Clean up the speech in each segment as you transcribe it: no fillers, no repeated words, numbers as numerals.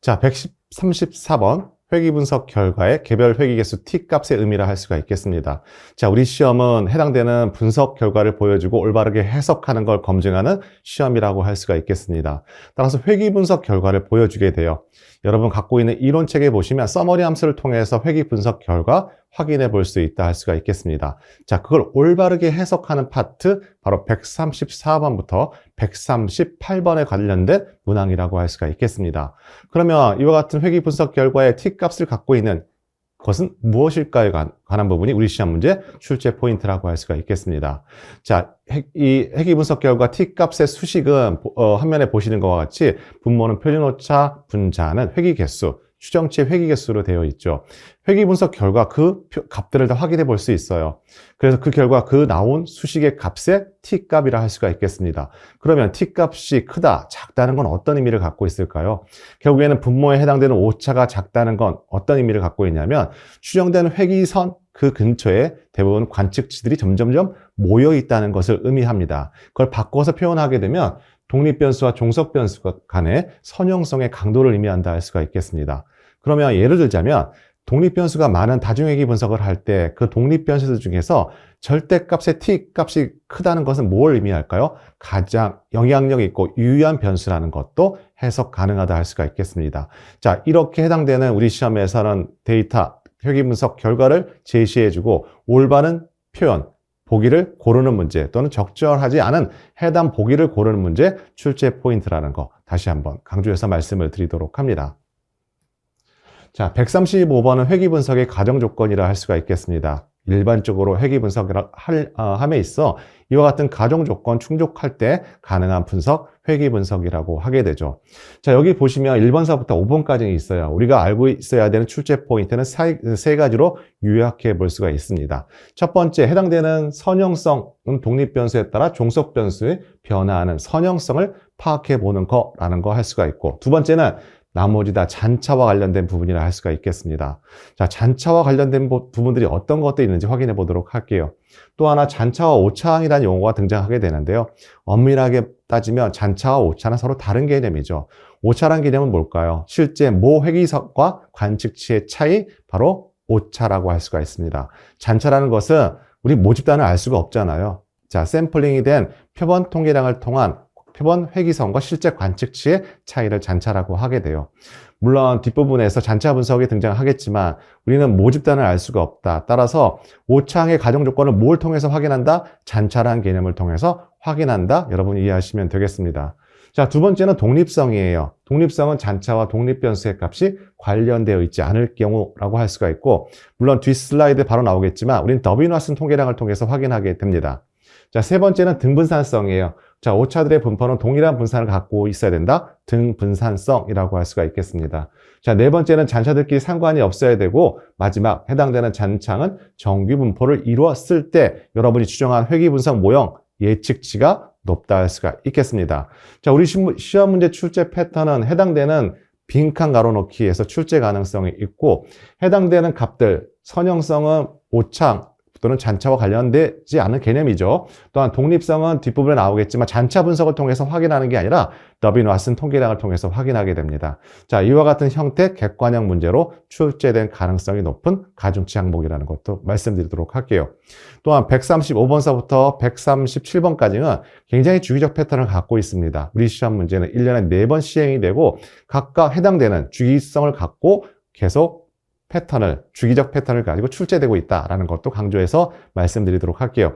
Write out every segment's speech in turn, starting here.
자, 134번 회귀 분석 결과의 개별 회귀 개수 t값의 의미라 할 수가 있겠습니다. 자, 우리 시험은 해당되는 분석 결과를 보여주고 올바르게 해석하는 걸 검증하는 시험이라고 할 수가 있겠습니다. 따라서 회귀 분석 결과를 보여주게 돼요. 여러분 갖고 있는 이론책에 보시면 서머리 함수를 통해서 회귀 분석 결과 확인해 볼 수 있다 할 수가 있겠습니다. 자, 그걸 올바르게 해석하는 파트 바로 134번부터 138번에 관련된 문항이라고 할 수가 있겠습니다. 그러면 이와 같은 회귀 분석 결과의 t값을 갖고 있는 것은 무엇일까에 관한 부분이 우리 시험 문제 출제 포인트라고 할 수가 있겠습니다. 자, 이 회귀 분석 결과 t값의 수식은 화면에 보시는 것과 같이 분모는 표준오차, 분자는 회귀 개수, 추정치의 회귀 개수로 되어 있죠. 회귀 분석 결과 그 값들을 다 확인해 볼 수 있어요. 그래서 그 결과 그 나온 수식의 값의 t값이라 할 수가 있겠습니다. 그러면 t값이 크다, 작다는 건 어떤 의미를 갖고 있을까요? 결국에는 분모에 해당되는 오차가 작다는 건 어떤 의미를 갖고 있냐면 추정되는 회귀선 그 근처에 대부분 관측치들이 점점점 모여 있다는 것을 의미합니다. 그걸 바꿔서 표현하게 되면 독립변수와 종속변수 간의 선형성의 강도를 의미한다 할 수가 있겠습니다. 그러면 예를 들자면 독립변수가 많은 다중회귀 분석을 할 때 그 독립변수들 중에서 절대값의 t값이 크다는 것은 뭘 의미할까요? 가장 영향력 있고 유의한 변수라는 것도 해석 가능하다 할 수가 있겠습니다. 자, 이렇게 해당되는 우리 시험에서는 데이터 회귀 분석 결과를 제시해주고 올바른 표현, 보기를 고르는 문제 또는 적절하지 않은 해당 보기를 고르는 문제 출제 포인트라는 거 다시 한번 강조해서 말씀을 드리도록 합니다. 자, 135번은 회귀 분석의 가정 조건이라 할 수가 있겠습니다. 일반적으로 회귀 분석을 함에 있어 이와 같은 가정 조건 충족할 때 가능한 분석, 회귀 분석이라고 하게 되죠. 자, 여기 보시면 1번서부터 5번까지 있어요. 우리가 알고 있어야 되는 출제 포인트는 세 가지로 요약해 볼 수가 있습니다. 첫 번째, 해당되는 선형성은 독립변수에 따라 종속변수의 변화하는 선형성을 파악해 보는 거라는 거 할 수가 있고, 두 번째는 나머지 다 잔차와 관련된 부분이라 할 수가 있겠습니다. 자, 잔차와 관련된 부분들이 어떤 것들이 있는지 확인해 보도록 할게요. 또 하나 잔차와 오차항이라는 용어가 등장하게 되는데요. 엄밀하게 따지면 잔차와 오차는 서로 다른 개념이죠. 오차란 개념은 뭘까요? 실제 모 회귀석과 관측치의 차이, 바로 오차라고 할 수가 있습니다. 잔차라는 것은 우리 모집단을 알 수가 없잖아요. 자, 샘플링이 된 표본 통계량을 통한 표본 회귀선과 실제 관측치의 차이를 잔차라고 하게 돼요. 물론 뒷부분에서 잔차 분석이 등장하겠지만 우리는 모집단을 알 수가 없다. 따라서 오차항의 가정 조건을 뭘 통해서 확인한다? 잔차라는 개념을 통해서 확인한다. 여러분 이해하시면 되겠습니다. 자, 두 번째는 독립성이에요. 독립성은 잔차와 독립변수의 값이 관련되어 있지 않을 경우라고 할 수가 있고, 물론 뒷 슬라이드에 바로 나오겠지만 우리는 더빈-왓슨 통계량을 통해서 확인하게 됩니다. 자, 세 번째는 등분산성이에요. 자, 오차들의 분포는 동일한 분산을 갖고 있어야 된다. 등분산성이라고 할 수가 있겠습니다. 자, 네 번째는 잔차들끼리 상관이 없어야 되고, 마지막 해당되는 잔차는 정규 분포를 이루었을 때 여러분이 추정한 회귀 분석 모형 예측치가 높다 할 수가 있겠습니다. 자, 우리 시험 문제 출제 패턴은 해당되는 빈칸 가로놓기에서 출제 가능성이 있고, 해당되는 값들, 선형성은 오차 또는 잔차와 관련되지 않은 개념이죠. 또한 독립성은 뒷부분에 나오겠지만 잔차 분석을 통해서 확인하는 게 아니라 더빈-왓슨 통계량을 통해서 확인하게 됩니다. 자, 이와 같은 형태 객관형 문제로 출제된 가능성이 높은 가중치 항목이라는 것도 말씀드리도록 할게요. 또한 135번서부터 137번까지는 굉장히 주기적 패턴을 갖고 있습니다. 우리 시험 문제는 1년에 4번 시행이 되고 각각 해당되는 주기성을 갖고 계속 주기적 패턴을 가지고 출제되고 있다는 것도 강조해서 말씀드리도록 할게요.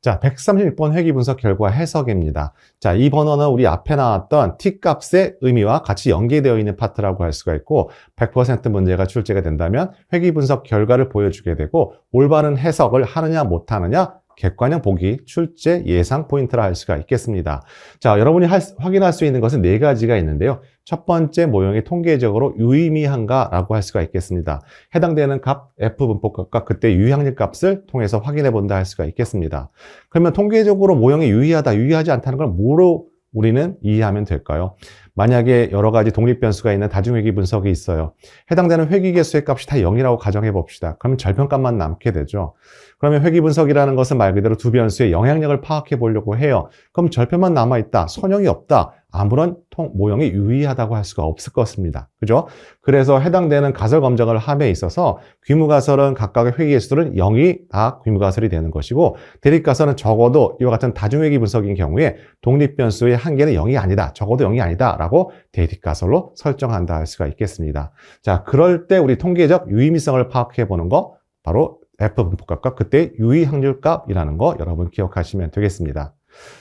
자, 136번 회귀 분석 결과 해석입니다. 자, 이 번호는 우리 앞에 나왔던 t값의 의미와 같이 연계되어 있는 파트라고 할 수가 있고, 100% 문제가 출제가 된다면 회귀 분석 결과를 보여주게 되고, 올바른 해석을 하느냐 못하느냐 객관형 보기, 출제 예상 포인트라 할 수가 있겠습니다. 자, 여러분이 확인할 수 있는 것은 네 가지가 있는데요. 첫 번째 모형이 통계적으로 유의미한가라고 할 수가 있겠습니다. 해당되는 값, F분포값과 그때 유의항력 값을 통해서 확인해 본다 할 수가 있겠습니다. 그러면 통계적으로 모형이 유의하다, 유의하지 않다는 걸 뭐로 우리는 이해하면 될까요? 만약에 여러 가지 독립변수가 있는 다중회귀 분석이 있어요. 해당되는 회귀 개수의 값이 다 0이라고 가정해 봅시다. 그러면 절편값만 남게 되죠. 그러면 회귀 분석이라는 것은 말 그대로 두 변수의 영향력을 파악해 보려고 해요. 그럼 절편만 남아있다, 선형이 없다. 아무런 모형이 유의하다고 할 수가 없을 것입니다. 그죠? 그래서 해당되는 가설 검정을 함에 있어서 귀무가설은 각각의 회귀개수들은 0이 다 귀무가설이 되는 것이고, 대립가설은 적어도 이와 같은 다중회귀 분석인 경우에 독립변수의 한계는 0이 아니다, 적어도 0이 아니다 라고 대립가설로 설정한다 할 수가 있겠습니다. 자, 그럴 때 우리 통계적 유의미성을 파악해 보는 거 바로 F분포값과 그때 유의 확률값이라는 거 여러분 기억하시면 되겠습니다.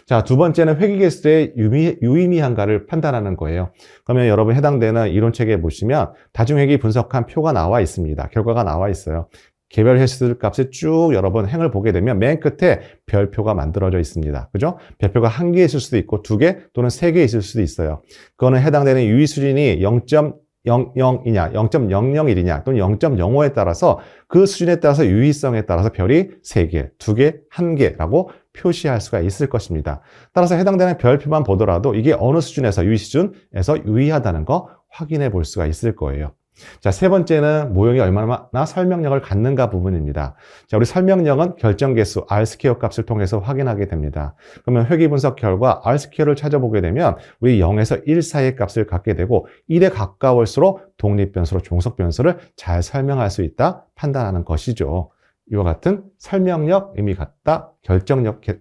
자, 두 번째는 회귀개수의 유의미한가를 판단하는 거예요. 그러면 여러분 해당되는 이론책에 보시면 다중회귀 분석한 표가 나와 있습니다. 결과가 나와 있어요. 개별 횟수들 값에 쭉 여러분 행을 보게 되면 맨 끝에 별표가 만들어져 있습니다. 그죠? 별표가 한 개 있을 수도 있고 두 개 또는 세 개 있을 수도 있어요. 그거는 해당되는 유의 수준이 0.00이냐, 0.001이냐, 또는 0.05에 따라서 그 수준에 따라서 유의성에 따라서 별이 3개, 2개, 1개라고 표시할 수가 있을 것입니다. 따라서 해당되는 별표만 보더라도 이게 어느 수준에서, 유의 수준에서 유의하다는 거 확인해 볼 수가 있을 거예요. 자, 세 번째는 모형이 얼마나 설명력을 갖는가 부분입니다. 자, 우리 설명력은 결정계수 R스퀘어 값을 통해서 확인하게 됩니다. 그러면 회귀 분석 결과 R스퀘어를 찾아보게 되면 우리 0에서 1 사이의 값을 갖게 되고 1에 가까울수록 독립변수로 종속변수를 잘 설명할 수 있다 판단하는 것이죠. 이와 같은 설명력, 의미 같다,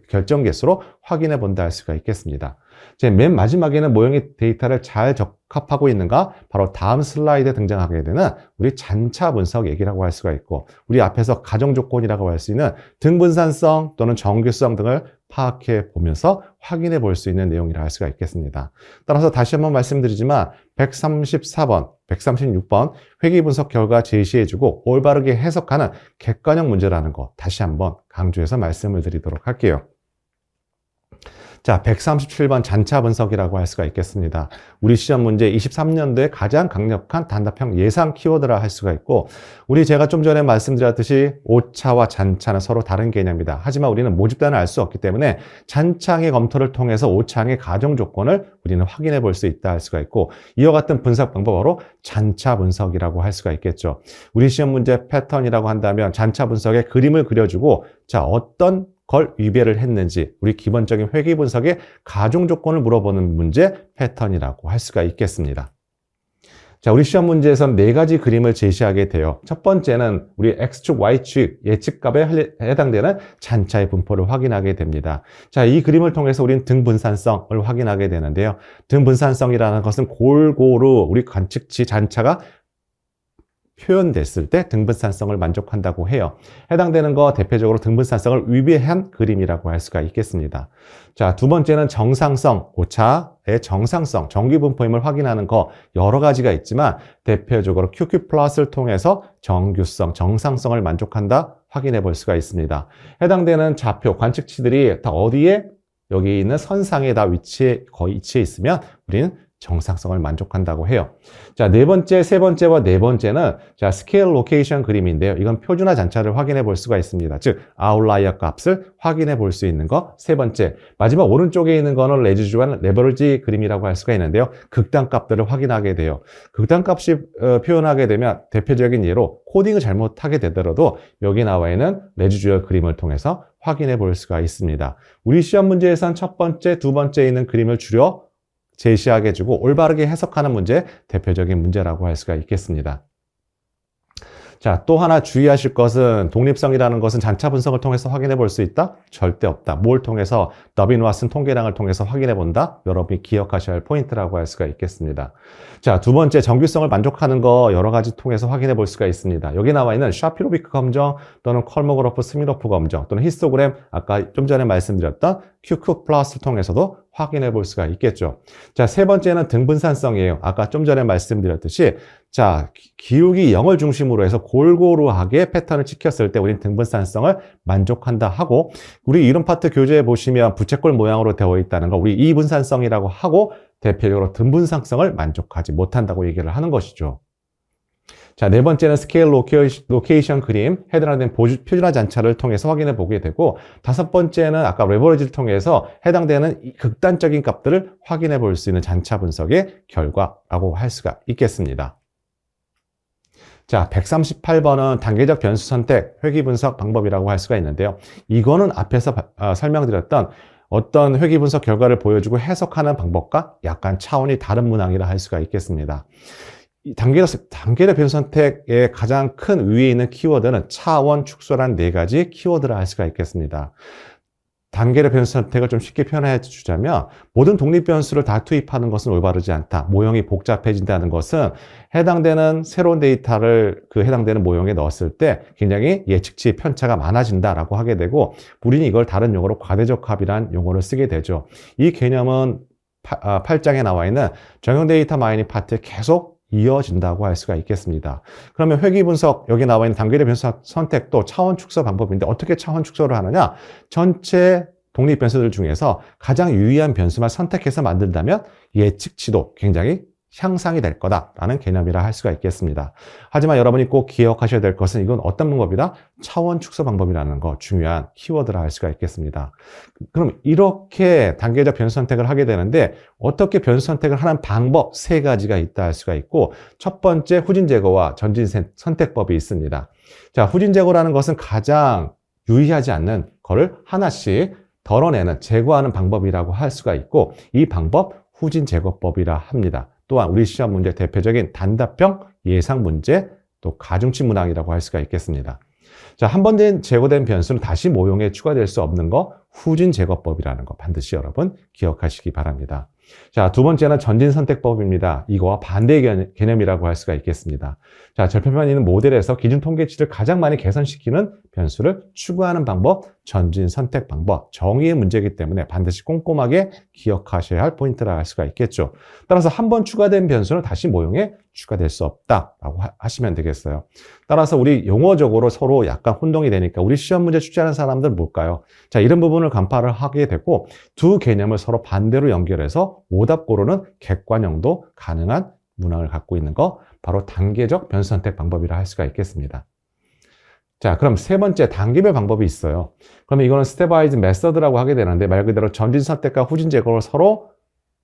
결정계수로 확인해 본다 할 수가 있겠습니다. 이제 맨 마지막에는 모형의 데이터를 잘 적합하고 있는가? 바로 다음 슬라이드에 등장하게 되는 우리 잔차 분석 얘기라고 할 수가 있고, 우리 앞에서 가정조건이라고 할 수 있는 등분산성 또는 정규성 등을 파악해 보면서 확인해 볼 수 있는 내용이라 할 수가 있겠습니다. 따라서 다시 한번 말씀드리지만 134번, 136번 회귀 분석 결과 제시해주고 올바르게 해석하는 객관형 문제라는 거 다시 한번 강조해서 말씀을 드리도록 할게요. 자, 137번 잔차 분석이라고 할 수가 있겠습니다. 우리 시험 문제 23년도에 가장 강력한 단답형 예상 키워드라 할 수가 있고, 우리 제가 좀 전에 말씀드렸듯이 오차와 잔차는 서로 다른 개념이다. 하지만 우리는 모집단을 알 수 없기 때문에 잔차항의 검토를 통해서 오차항의 가정 조건을 우리는 확인해 볼 수 있다 할 수가 있고, 이와 같은 분석 방법으로 잔차 분석이라고 할 수가 있겠죠. 우리 시험 문제 패턴이라고 한다면 잔차 분석의 그림을 그려주고, 자, 어떤 걸 위배를 했는지 우리 기본적인 회귀 분석의 가중 조건을 물어보는 문제 패턴이라고 할 수가 있겠습니다. 자, 우리 시험 문제에서는 4가지 그림을 제시하게 돼요. 첫 번째는 우리 X축, Y축 예측값에 해당되는 잔차의 분포를 확인하게 됩니다. 자, 이 그림을 통해서 우리는 등분산성을 확인하게 되는데요. 등분산성이라는 것은 골고루 우리 관측치 잔차가 표현됐을 때 등분산성을 만족한다고 해요. 해당되는 거 대표적으로 등분산성을 위배한 그림이라고 할 수가 있겠습니다. 자, 두 번째는 정상성, 오차의 정상성, 정규분포임을 확인하는 거 여러 가지가 있지만 대표적으로 QQ 플러스를 통해서 정규성, 정상성을 만족한다 확인해 볼 수가 있습니다. 해당되는 좌표, 관측치들이 다 어디에 여기 있는 선상에 다 거의 위치해 있으면 우리는 정상성을 만족한다고 해요. 자, 네 번째, 세 번째와 네 번째는 자, 스케일 로케이션 그림인데요. 이건 표준화 잔차를 확인해 볼 수가 있습니다. 즉, 아웃라이어 값을 확인해 볼 수 있는 거 세 번째. 마지막 오른쪽에 있는 거는 레지듀얼 레버리지 그림이라고 할 수가 있는데요. 극단 값들을 확인하게 돼요. 극단 값이 표현하게 되면 대표적인 예로 코딩을 잘못하게 되더라도 여기 나와 있는 레지듀얼 그림을 통해서 확인해 볼 수가 있습니다. 우리 시험 문제에선 첫 번째, 두 번째에 있는 그림을 줄여 제시하게 해주고 올바르게 해석하는 문제, 대표적인 문제라고 할 수가 있겠습니다. 자, 또 하나 주의하실 것은 독립성이라는 것은 잔차 분석을 통해서 확인해 볼 수 있다? 절대 없다. 뭘 통해서? 더빈 왓슨 통계량을 통해서 확인해 본다? 여러분이 기억하셔야 할 포인트라고 할 수가 있겠습니다. 자, 두 번째, 정규성을 만족하는 거 여러 가지 통해서 확인해 볼 수가 있습니다. 여기 나와 있는 샤피로비크 검정 또는 컬모그래프 스미노프 검정 또는 히스토그램, 아까 좀 전에 말씀드렸던 QQ 플러스를 통해서도 확인해 볼 수가 있겠죠. 자, 세 번째는 등분산성이에요. 아까 좀 전에 말씀드렸듯이 자, 기울기 0을 중심으로 해서 골고루하게 패턴을 지켰을 때 우리는 등분산성을 만족한다 하고, 우리 이론 파트 교재에 보시면 부채꼴 모양으로 되어 있다는 거 우리 이분산성이라고 하고 대표적으로 등분산성을 만족하지 못한다고 얘기를 하는 것이죠. 자, 네 번째는 스케일 로케이션 그림, 해당되는 표준화 잔차를 통해서 확인해 보게 되고, 다섯 번째는 아까 레버리지를 통해서 해당되는 극단적인 값들을 확인해 볼 수 있는 잔차 분석의 결과라고 할 수가 있겠습니다. 자, 138번은 단계적 변수 선택, 회귀 분석 방법이라고 할 수가 있는데요. 이거는 앞에서 설명드렸던 어떤 회귀 분석 결과를 보여주고 해석하는 방법과 약간 차원이 다른 문항이라 할 수가 있겠습니다. 이 단계적 변수 선택의 가장 큰 위에 있는 키워드는 차원 축소란 네 가지 키워드라 할 수가 있겠습니다. 단계적 변수 선택을 좀 쉽게 표현해 주자면 모든 독립 변수를 다 투입하는 것은 올바르지 않다. 모형이 복잡해진다는 것은 해당되는 새로운 데이터를 그 해당되는 모형에 넣었을 때 굉장히 예측치 편차가 많아진다라고 하게 되고 우리는 이걸 다른 용어로 과대적 합이라는 용어를 쓰게 되죠. 이 개념은 8장에 나와 있는 정형 데이터 마이닝 파트에 계속 이어진다고 할 수가 있겠습니다. 그러면 회귀 분석, 여기 나와 있는 단계적 변수 선택도 차원 축소 방법인데 어떻게 차원 축소를 하느냐? 전체 독립 변수들 중에서 가장 유의한 변수만 선택해서 만든다면 예측치도 굉장히 향상이 될 거다라는 개념이라 할 수가 있겠습니다. 하지만 여러분이 꼭 기억하셔야 될 것은 이건 어떤 방법이다? 차원 축소 방법이라는 거 중요한 키워드라 할 수가 있겠습니다. 그럼 이렇게 단계적 변수 선택을 하게 되는데 어떻게 변수 선택을 하는 방법 세 가지가 있다 할 수가 있고 첫 번째 후진 제거와 전진 선택법이 있습니다. 자, 후진 제거라는 것은 가장 유의하지 않는 거를 하나씩 덜어내는 제거하는 방법이라고 할 수가 있고 이 방법 후진 제거법이라 합니다. 또한 우리 시험 문제 대표적인 단답형 예상 문제 또 가중치 문항이라고 할 수가 있겠습니다. 자, 한 번 제거된 변수는 다시 모형에 추가될 수 없는 거 후진 제거법이라는 거 반드시 여러분 기억하시기 바랍니다. 자, 두 번째는 전진 선택법입니다. 이거와 반대 개념이라고 할 수가 있겠습니다. 자, 절편만 있는 모델에서 기준 통계치를 가장 많이 개선시키는 변수를 추구하는 방법, 전진 선택 방법, 정의의 문제이기 때문에 반드시 꼼꼼하게 기억하셔야 할 포인트라 할 수가 있겠죠. 따라서 한 번 추가된 변수는 다시 모형에 추가될 수 없다라고 하시면 되겠어요. 따라서 우리 용어적으로 서로 약간 혼동이 되니까 우리 시험 문제 출제하는 사람들은 뭘까요? 자, 이런 부분을 간파를 하게 되고 두 개념을 서로 반대로 연결해서 오답 고르는 객관형도 가능한 문항을 갖고 있는 거 바로 단계적 변수 선택 방법이라 할 수가 있겠습니다. 자, 그럼 세 번째 단계별 방법이 있어요. 그러면 이거는 스텝와이즈 메서드라고 하게 되는데 말 그대로 전진 선택과 후진 제거를 서로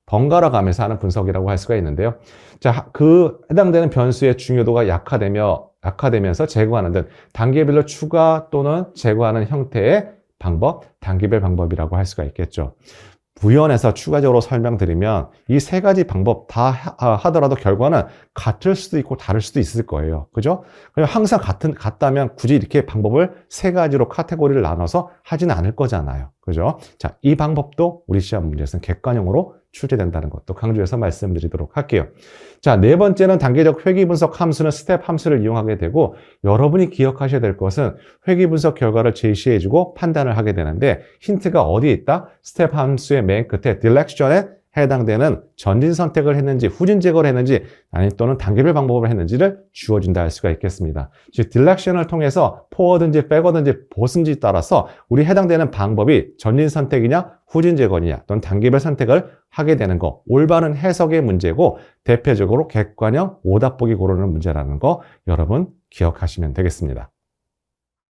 번갈아 가면서 하는 분석이라고 할 수가 있는데요. 자, 그 해당되는 변수의 중요도가 약화되면서 제거하는 등 단계별로 추가 또는 제거하는 형태의 방법, 단계별 방법이라고 할 수가 있겠죠. 부연해서 추가적으로 설명드리면 이 세 가지 방법 다 하더라도 결과는 같을 수도 있고 다를 수도 있을 거예요. 그죠? 그냥 항상 같다면 굳이 이렇게 방법을 세 가지로 카테고리를 나눠서 하지는 않을 거잖아요. 그죠? 자, 이 방법도 우리 시험 문제에서는 객관형으로 출제된다는 것도 강조해서 말씀드리도록 할게요. 자, 네 번째는 단계적 회귀 분석 함수는 스텝 함수를 이용하게 되고 여러분이 기억하셔야 될 것은 회귀 분석 결과를 제시해주고 판단을 하게 되는데 힌트가 어디에 있다? 스텝 함수의 맨 끝에 딜렉션에 해당되는 전진 선택을 했는지 후진 제거를 했는지 아니면 또는 단계별 방법을 했는지를 주어진다 할 수가 있겠습니다. 즉 딜렉션을 통해서 포워든지 백워든지 보든지 따라서 우리 해당되는 방법이 전진 선택이냐 후진 제거냐 또는 단계별 선택을 하게 되는 거 올바른 해석의 문제고 대표적으로 객관형 오답 보기 고르는 문제라는 거 여러분 기억하시면 되겠습니다.